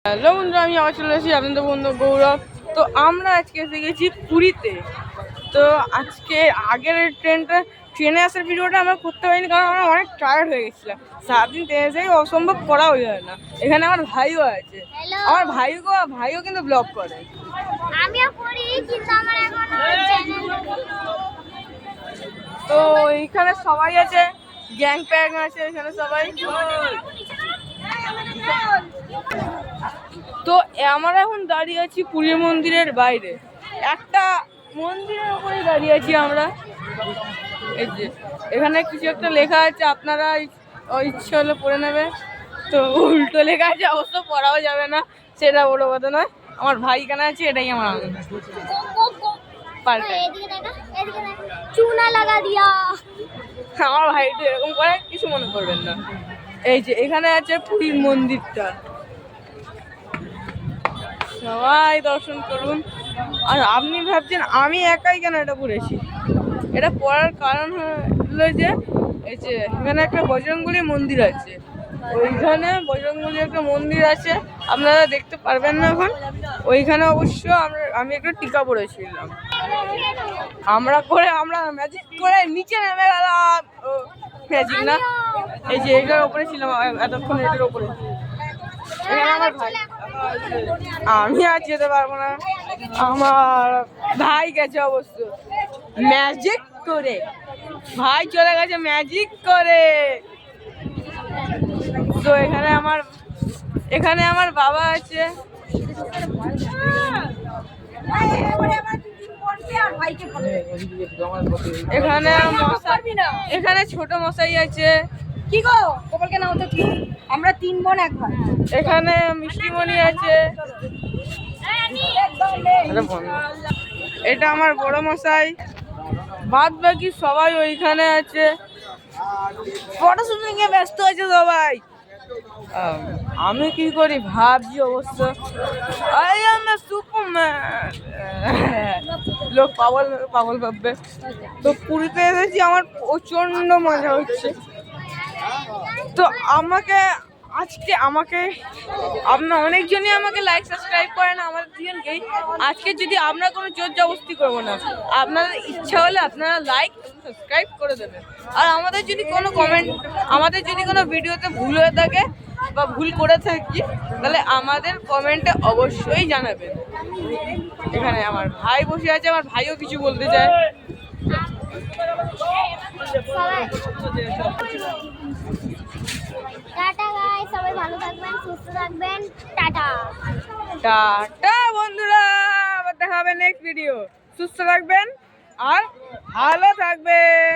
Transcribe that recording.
Hello বন্ধুরা, আমি আবার চলে এসেছি আপনাদের বন্ধু গৌরব। তো আমরা আজকে এসে গেছি পুরীতে। তো আজকে আগের ট্রেনে আসার ভিডিওটা আমরা করতে পারিনি, কারণ আমরা অনেক টায়ার্ড হয়ে গেছিলাম। সারাদিন ট্রেনে এসে অসম্ভব করা হয়ে যায় না। এখানে আমার ভাইও আছে, আমার ভাইও কিন্তু ব্লগ করে। তো এইখানে সবাই আছে, গ্যাং প্যাং আছে এখানে সবাই। তো আমরা এখন দাঁড়িয়ে আছি পুরী মন্দিরের বাইরে, একটা মন্দিরের উপরে দাঁড়িয়ে আছি আমরা। এই যে এখানে কিছু একটা লেখা আছে, আপনারা ইচ্ছে হলে পড়ে নেবে। তো উল্টো লেখা আছে, অবশ্য পড়াও যাবে না, সেটা বড় কথা নয়। আমার ভাই এখানে আছে, এটাই আমার আনন্দ। আমার ভাই তো এরকম করে, কিছু মনে করবেন না। এই যে এখানে আছে পুরীর মন্দিরটা, সবাই দর্শন করুন। আর আপনি ভাবছেন আমি একাই কেন এটা পড়েছি, এটা পড়ার কারণ হলো যে এই যে এখানে একটা বজরংবলী মন্দির আছে। ওইখানে বজরংবলী একটা মন্দির আছে, আপনারা দেখতে পারবেন না এখন। ওইখানে অবশ্য আমি একটা টিকা পড়েছিলাম। আমরা ম্যাজিক করে নিচে নেমে গেলাম। ম্যাজিক না, এই যে এটার ওপরে ছিলাম এতক্ষণ, এটার ওপরে। আমার ভাই, আমি আর যেতে পারবো না, আমার ভাই গেছে অবশ্য ম্যাজিক করে। ভাই চলে গেছে ম্যাজিক করে। তো এখানে আমার বাবা আছে, এখানে ছোট মশাই আছে। কি গো গোপালকে নাও তো, আমরা 3 বোন 1 ভাই। এখানে মিষ্টিমণি আছে। এটা আমার বড় মশাই, বাদ বাকি সবাই ওইখানে আছে, ফটো শুটিং এ ব্যস্ত আছে সবাই। আমি কি করি ভাবছি অবশ্য, লোক পাগল ভাববে। তো পুরীতে এসেছি, আমার প্রচন্ড মজা হচ্ছে। তো আপনার অনেকজনই আমাকে লাইক সাবস্ক্রাইব করেন, আমাদের দুজনকেই। আজকে যদি আমরা কোনো জোর জবরদস্তি করবো না, আপনাদের ইচ্ছা হলে আপনারা লাইক সাবস্ক্রাইব করে দেবেন। আর আমাদের যদি কোনো ভিডিওতে ভুল হয়ে থাকে বা ভুল করে থাকি, তাহলে আমাদের কমেন্টে অবশ্যই জানাবেন। এখানে আমার ভাই বসে আছে, আমার ভাইও কিছু বলতে চায়। টাটা গাইস, সবাই ভালো থাকবেন, সুস্থ থাকবেন। টাটা টাটা বন্ধুরা, আবার দেখা হবে নেক্সট ভিডিও। সুস্থ থাকবেন আর ভালো থাকবেন।